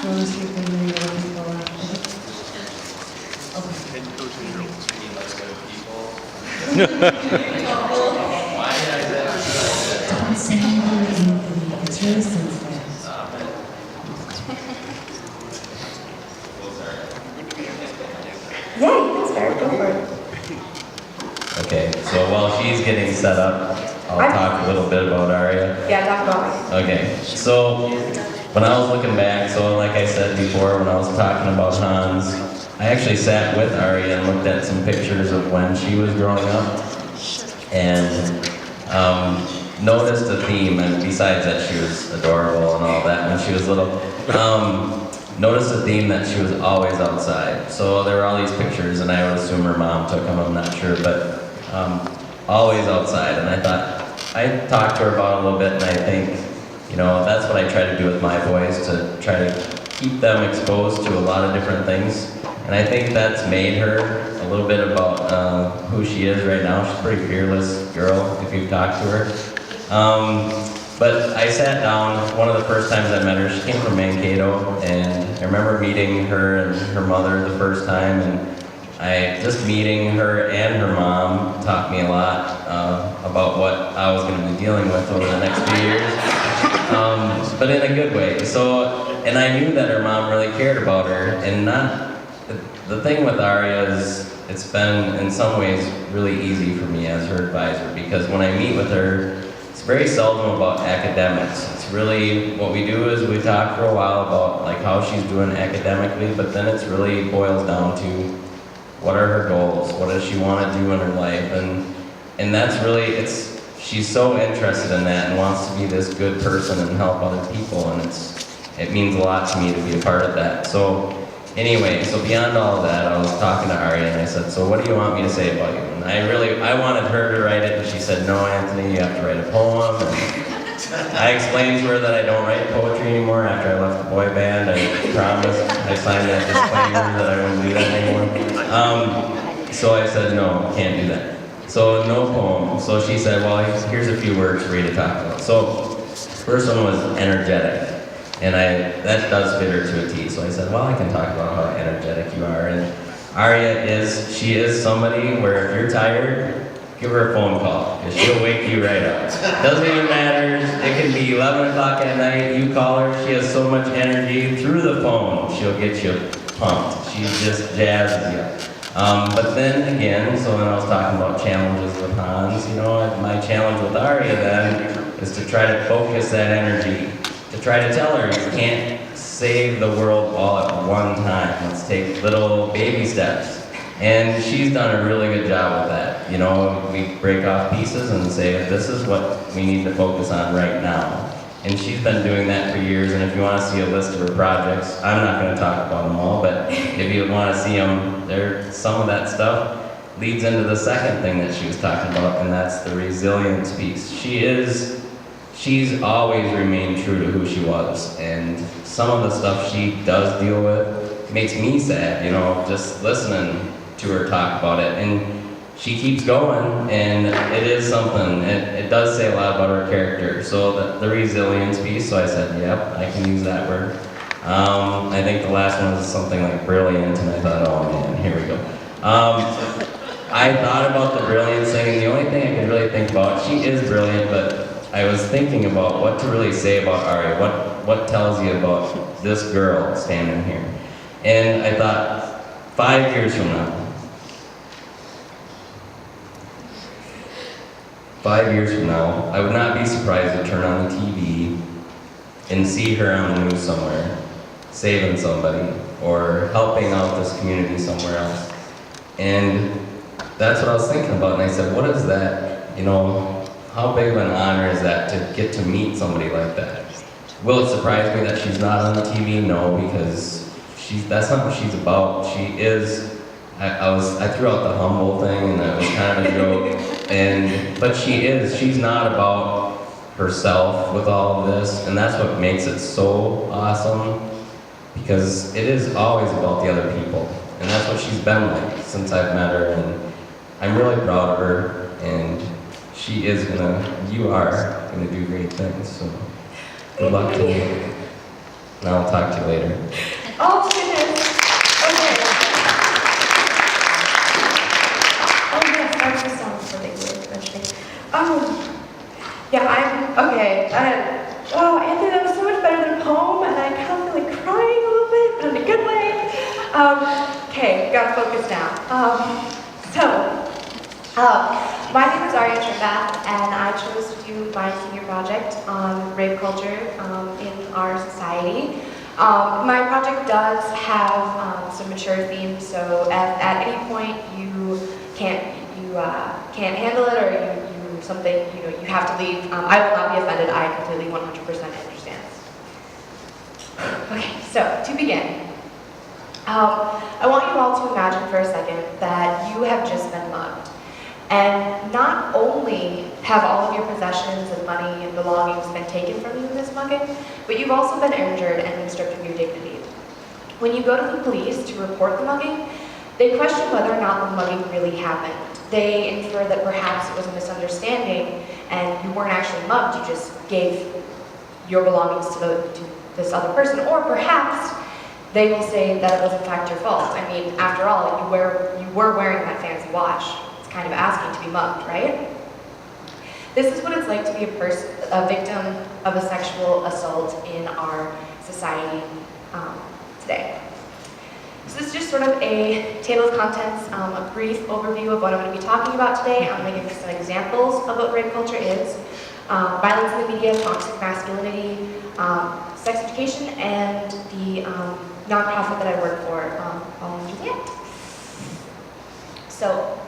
want to see if there are any other people left. Don't say anything. It's really sensitive. Yeah, you can start. Go for it. Okay, so while she's getting set up, I'll talk a little bit about Aria. Yeah, talk about it. Okay, so when I was looking back, so like I said before, when I was talking about Hans, I actually sat with Aria and looked at some pictures of when she was growing up, and noticed a theme, and besides that she was adorable and all that when she was little, noticed a theme that she was always outside. So there were all these pictures, and I would assume her mom took them, I'm not sure, but always outside. And I thought, I talked to her about it a little bit, and I think, you know, that's what I try to do with my boys, to try to keep them exposed to a lot of different things. And I think that's made her a little bit about who she is right now. She's a pretty fearless girl, if you've talked to her. But I sat down, one of the first times I met her, she came from Mankato, and I remember meeting her and her mother the first time, and just meeting her and her mom taught me a lot about what I was going to be dealing with over the next few years, but in a good way. So, and I knew that her mom really cared about her, and the thing with Aria is, it's been in some ways really easy for me as her advisor, because when I meet with her, it's very seldom about academics. It's really, what we do is we talk for a while about like how she's doing academically, but then it's really boils down to what are her goals, what does she want to do in her life, and that's really, she's so interested in that and wants to be this good person and help other people, and it means a lot to me to be a part of that. So anyway, so beyond all of that, I was talking to Aria and I said, so what do you want me to say about you? And I wanted her to write it, and she said, no, Anthony, you have to write a poem. And I explained to her that I don't write poetry anymore after I left the boy band. I promised, I signed that disclaimer that I wouldn't do that anymore. So I said, no, can't do that. So no poem. So she said, well, here's a few words for you to talk about. So first one was energetic. And that does fit her to a T. So I said, well, I can talk about how energetic you are. And Aria she is somebody where if you're tired, give her a phone call, because she'll wake you right up. Doesn't even matter, it can be 11 o'clock at night, you call her, she has so much energy, through the phone, she'll get you pumped. She just jazzes you. But then again, so when I was talking about challenges with Hans, you know, my challenge with Aria then is to try to focus that energy, to try to tell her you can't save the world all at one time. Let's take little baby steps. And she's done a really good job with that. You know, we break off pieces and say, this is what we need to focus on right now. And she's been doing that for years, and if you want to see a list of her projects, I'm not going to talk about them all, but if you want to see them, some of that stuff leads into the second thing that she was talking about, and that's the resilience piece. She's always remained true to who she was, and some of the stuff she does deal with makes me sad, you know, just listening to her talk about it. And she keeps going, and it is something, it does say a lot about her character. So the resilience piece, so I said, yep, I can use that word. I think the last one was something like brilliant, and I thought, oh man, here we go. I thought about the brilliance thing, and the only thing I could really think about, she is brilliant, but I was thinking about what to really say about Aria, what tells you about this girl standing here. And I thought, 5 years from now, 5 years from now, I would not be surprised to turn on the TV and see her on the news somewhere, saving somebody, or helping out this community somewhere else. And that's what I was thinking about, and I said, what is that, you know, how big of an honor is that to get to meet somebody like that? Will it surprise me that she's not on the TV? No, because that's not what she's about. She is, I threw out the humble thing, and that was kind of a joke, but she's not about herself with all of this, and that's what makes it so awesome, because it is always about the other people, and that's what she's been like since I've met her, and I'm really proud of her, and you are gonna do great things, so good luck to you. And I'll talk to you later. Oh, goodness. Okay. Oh, yes, that's the song for the you were mentioning. Yeah, okay. Anthony, that was so much better than home, and I kind of feel like crying a little bit, but in a good way. Okay, gotta focus now. My name is Aria Trembath, and I chose to do my senior project on rape culture in our society. My project does have some mature themes, so at any point you can't handle it, or you have to leave. I will not be offended. I completely 100% understand. Okay, so to begin, I want you all to imagine for a second that you have just been mugged. And not only have all of your possessions and money and belongings been taken from you in this mugging, but you've also been injured and been stripped of your dignity. When you go to the police to report the mugging, they question whether or not the mugging really happened. They infer that perhaps it was a misunderstanding and you weren't actually mugged, you just gave your belongings to this other person, or perhaps they will say that it was in fact your fault. I mean, after all, you were wearing that fancy watch. Kind of asking to be mugged, right? This is what it's like to be a victim of a sexual assault in our society today. So this is just sort of a table of contents, a brief overview of what I'm going to be talking about today. I'm going to give you some examples of what rape culture is, violence in the media, toxic masculinity, sex education, and the nonprofit that I work for, Following Juliet. So,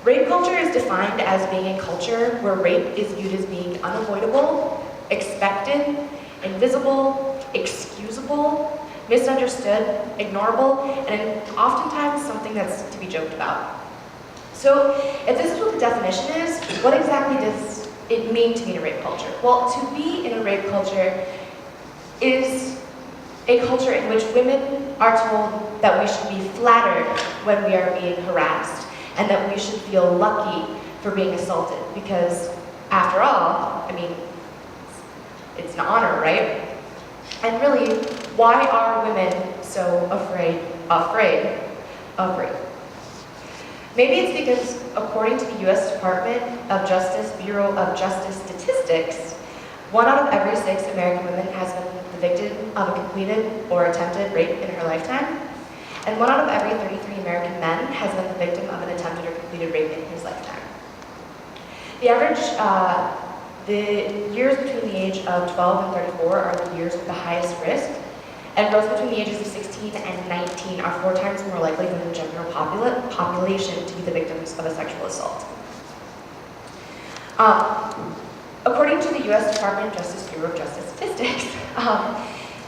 rape culture is defined as being a culture where rape is viewed as being unavoidable, expected, invisible, excusable, misunderstood, ignorable, and oftentimes something that's to be joked about. So, if this is what the definition is, what exactly does it mean to be in a rape culture? Well, to be in a rape culture is a culture in which women are told that we should be flattered when we are being harassed, and that we should feel lucky for being assaulted, because after all, I mean, it's an honor, right? And really, why are women so afraid of rape? Maybe it's because, according to the U.S. Department of Justice Bureau of Justice Statistics, 1 out of every 6 American women has been the victim of a completed or attempted rape in her lifetime. And 1 out of every 33 American men has been the victim of an attempted or completed rape in his lifetime. The years between the age of 12 and 34 are the years with the highest risk, and those between the ages of 16 and 19 are 4 times more likely than the general population to be the victims of a sexual assault. According to the U.S. Department of Justice Bureau of Justice Statistics,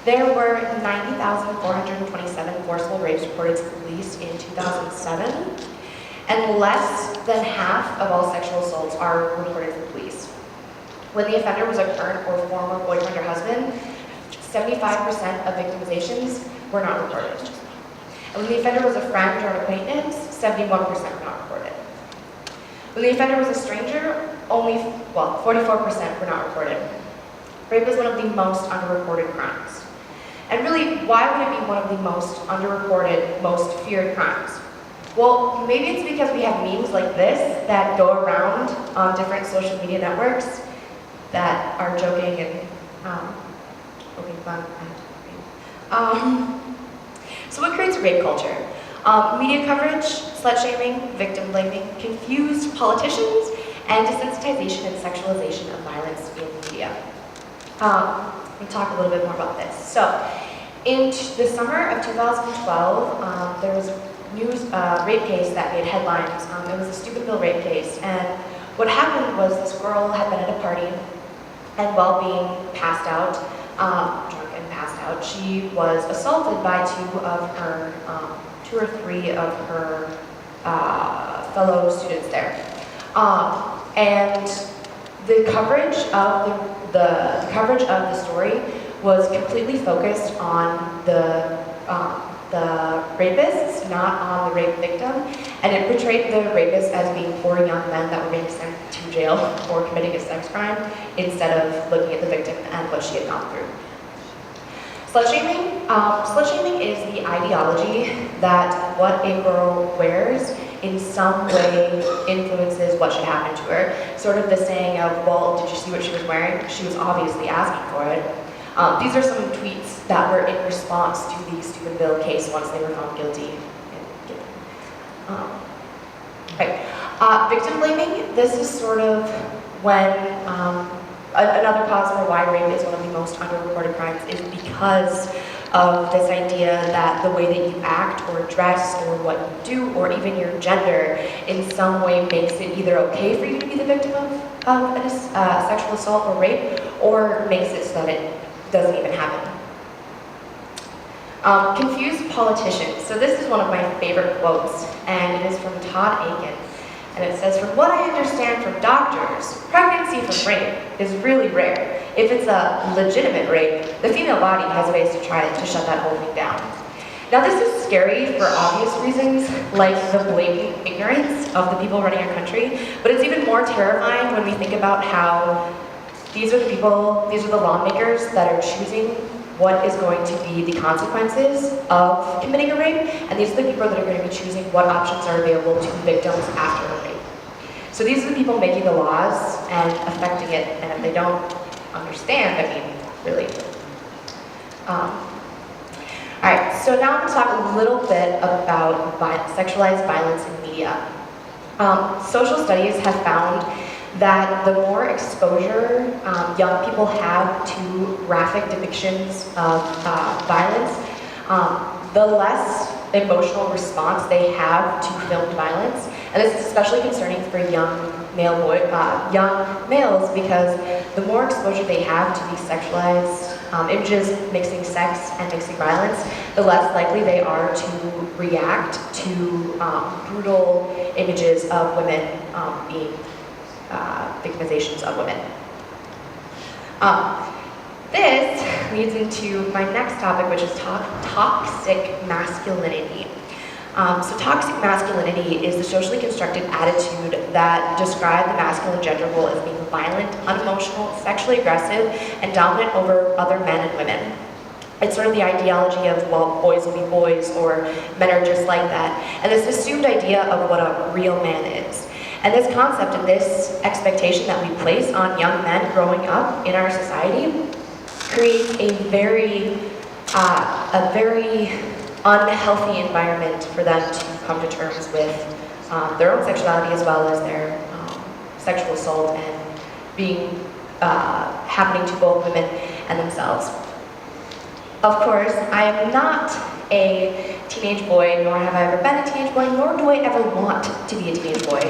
there were 90,427 forcible rapes reported to the police in 2007, and less than half of all sexual assaults are reported to the police. When the offender was a current or former boyfriend or husband, 75% of victimizations were not reported. And when the offender was a friend or an acquaintance, 71% were not reported. When the offender was a stranger, 44% were not reported. Rape is one of the most underreported crimes. And really, why would it be one of the most underreported, most feared crimes? Well, maybe it's because we have memes like this that go around on different social media networks that are joking and poking fun. So what creates rape culture? Media coverage, slut-shaming, victim blaming, confused politicians, and desensitization and sexualization of violence in media. We'll talk a little bit more about this. So, in the summer of 2012, there was a news rape case that made headlines. It was a Stupidville rape case, and what happened was this girl had been at a party, and while being passed out, drunk and passed out, she was assaulted by 2 or 3 of her fellow students there. And the coverage of the story was completely focused on the rapists, not on the rape victim, and it portrayed the rapists as being poor young men that were being sent to jail for committing a sex crime, instead of looking at the victim and what she had gone through. Slut-shaming is the ideology that what a girl wears in some way influences what should happen to her. Sort of the saying of, well, did you see what she was wearing? She was obviously asking for it. These are some tweets that were in response to the Steubenville case once they were found guilty. Right. Victim blaming, this is sort of when another cause for why rape is one of the most underreported crimes is because of this idea that the way that you act or dress or what you do or even your gender in some way makes it either okay for you to be the victim of a sexual assault or rape, or makes it so that it doesn't even happen. Confused politicians. So this is one of my favorite quotes, and it is from Todd Aiken. And it says, from what I understand from doctors, pregnancy from rape is really rare. If it's a legitimate rape, the female body has ways to try to shut that whole thing down. Now this is scary for obvious reasons, like the blatant ignorance of the people running our country, but it's even more terrifying when we think about how these are the lawmakers that are choosing what is going to be the consequences of committing a rape, and these are the people that are going to be choosing what options are available to victims after a rape. So these are the people making the laws and affecting it, and if they don't understand, I mean, really. Alright, so now I'm going to talk a little bit about sexualized violence in media. Social studies have found that the more exposure young people have to graphic depictions of violence, the less emotional response they have to filmed violence. And this is especially concerning for young males because the more exposure they have to these sexualized images mixing sex and mixing violence, the less likely they are to react to brutal images of women being victimizations of women. This leads into my next topic, which is toxic masculinity. So toxic masculinity is the socially constructed attitude that describes the masculine gender role as being violent, unemotional, sexually aggressive, and dominant over other men and women. It's sort of the ideology of, well, boys will be boys, or men are just like that, and this assumed idea of what a real man is. And this concept and this expectation that we place on young men growing up in our society creates a very unhealthy environment for them to come to terms with their own sexuality as well as their sexual assault and being happening to both women and themselves. Of course, I am not a teenage boy, nor have I ever been a teenage boy, nor do I ever want to be a teenage boy.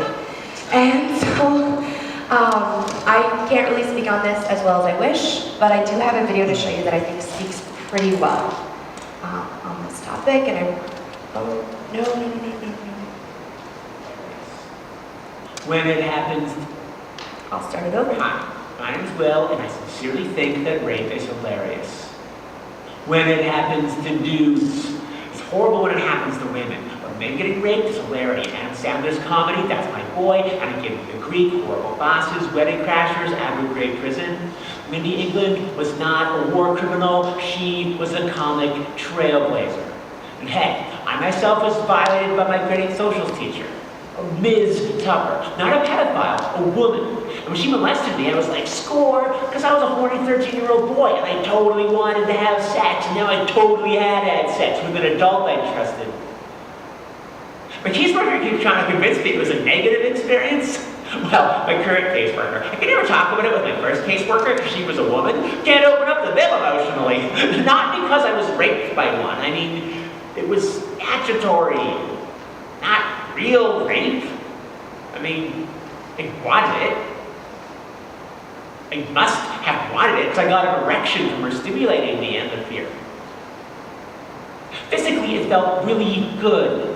And so, I can't really speak on this as well as I wish, but I do have a video to show you that I think speaks pretty well on this topic, and no. When it happens, I'll start it over. Hi, my name's Will, and I sincerely think that rape is hilarious. When it happens to dudes, it's horrible when it happens to women. When men getting raped is hilarity. Adam Sandler's comedy, That's My Boy, and Give Me the Greek, Horrible Bosses, Wedding Crashers, Abu Ghraib Prison. Mindy England was not a war criminal, she was a comic trailblazer. And hey, I myself was violated by my grade 8 socials teacher, Ms. Tucker, not a pedophile, a woman. And when she molested me, I was like, score, because I was a horny 13-year-old boy, and I totally wanted to have sex, and now I totally had sex with an adult I trusted. My caseworker keeps trying to convince me it was a negative experience. Well, my current caseworker, I can never talk about it with my first caseworker because she was a woman. Can't open up to them emotionally. Not because I was raped by one. I mean, it was statutory, not real rape. I mean, I wanted it. I must have wanted it because I got an erection from her stimulating me and the fear. Physically, it felt really good.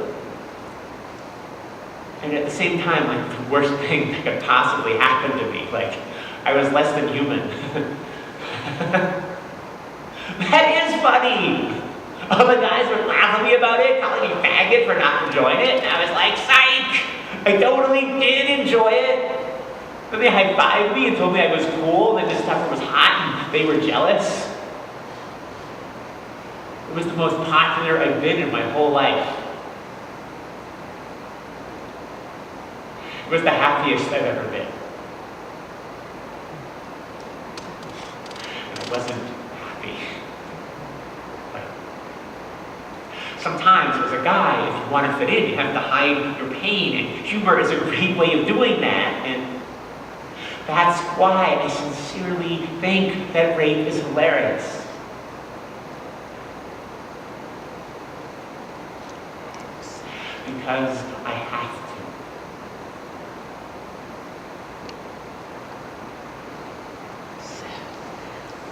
And at the same time, like, the worst thing that could possibly happen to me. Like, I was less than human. That is funny! All the guys were laughing at me about it, calling me faggot for not enjoying it, and I was like, psych! I totally did enjoy it. Then they high-fived me and told me I was cool, and this stuff was hot, and they were jealous. It was the most popular I've been in my whole life. It was the happiest I've ever been. And I wasn't happy. Sometimes, as a guy, if you want to fit in, you have to hide your pain, and humor is a great way of doing that. And that's why I sincerely think that rape is hilarious. Because I have to.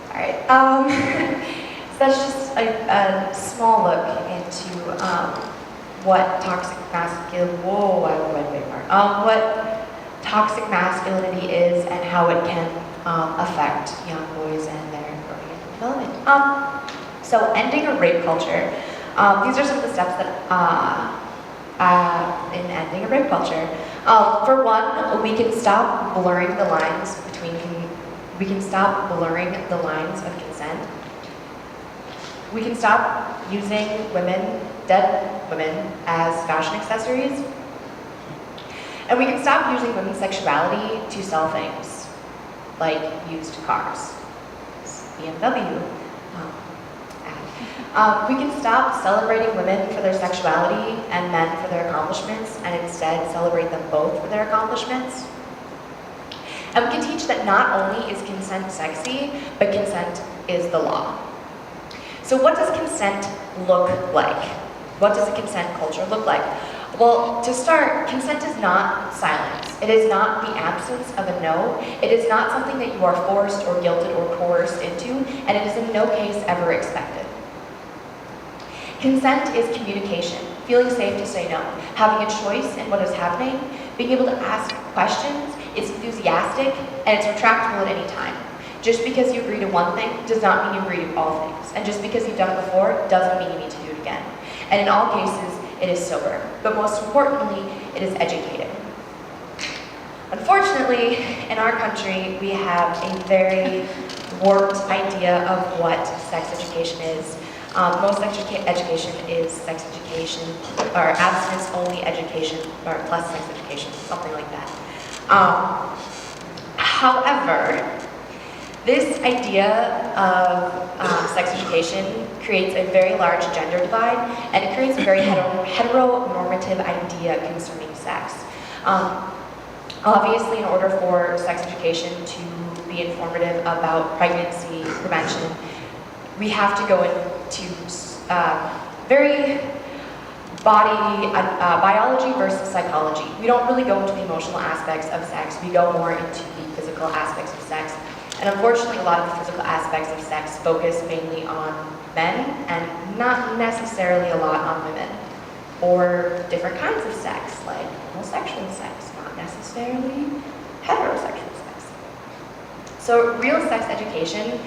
All right. So that's just a small look into what toxic masculinity. Whoa, I went way far. What toxic masculinity is and how it can affect young boys and their growing and development. So ending a rape culture. These are some of the steps that in ending a rape culture. For one, we can stop blurring the lines between. We can stop blurring the lines of consent. We can stop using women, dead women, as fashion accessories. And we can stop using women's sexuality to sell things, like used cars, BMW. We can stop celebrating women for their sexuality and men for their accomplishments, and instead celebrate them both for their accomplishments. And we can teach that not only is consent sexy, but consent is the law. So what does consent look like? What does a consent culture look like? Well, to start, consent is not silence. It is not the absence of a no. It is not something that you are forced or guilted or coerced into, and it is in no case ever expected. Consent is communication, feeling safe to say no, having a choice in what is happening, being able to ask questions. It's enthusiastic, and it's retractable at any time. Just because you agree to one thing does not mean you agree to all things. And just because you've done it before doesn't mean you need to do it again. And in all cases, it is sober. But most importantly, it is educated. Unfortunately, in our country, we have a very warped idea of what sex education is. Most education is sex education, or abstinence-only education, or plus sex education, something like that. However, this idea of sex education creates a very large gender divide, and it creates a very heteronormative idea concerning sex. Obviously, in order for sex education to be informative about pregnancy prevention, we have to go into very biology versus psychology. We don't really go into the emotional aspects of sex. We go more into the physical aspects of sex. And unfortunately, a lot of the physical aspects of sex focus mainly on men and not necessarily a lot on women. Or different kinds of sex, like homosexual sex, not necessarily heterosexual sex. So real sex education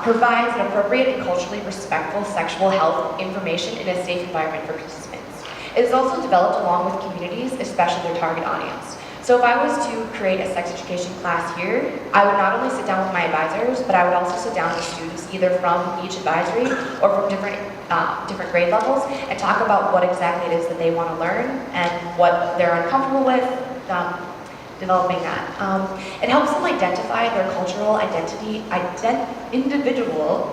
provides an appropriate and culturally respectful sexual health information in a safe environment for participants. It is also developed along with communities, especially their target audience. So if I was to create a sex education class here, I would not only sit down with my advisors, but I would also sit down with students either from each advisory or from different grade levels and talk about what exactly it is that they want to learn and what they're uncomfortable with, developing that. It helps them identify their cultural identity, individual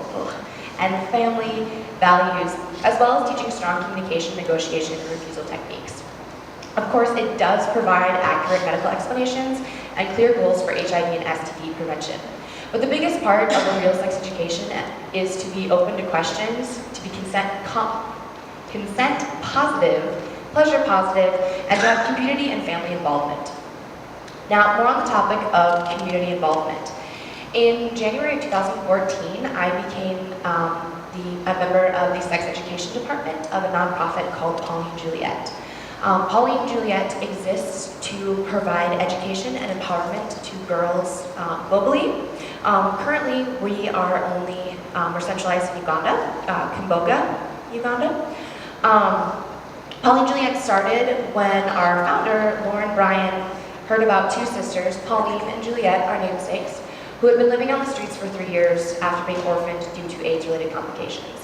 and family values, as well as teaching strong communication, negotiation, and refusal techniques. Of course, it does provide accurate medical explanations and clear goals for HIV and STD prevention. But the biggest part of a real sex education is to be open to questions, to be consent positive, pleasure positive, and to have community and family involvement. Now, more on the topic of community involvement. In January of 2014, I became a member of the sex education department of a nonprofit called Pauline Juliet. Pauline Juliet exists to provide education and empowerment to girls globally. Currently, we're centralized in Uganda, Kumboga, Uganda. Pauline Juliet started when our founder, Lauren Bryan, heard about two sisters, Pauline and Juliet, our namesakes, who had been living on the streets for 3 years after being orphaned due to AIDS-related complications.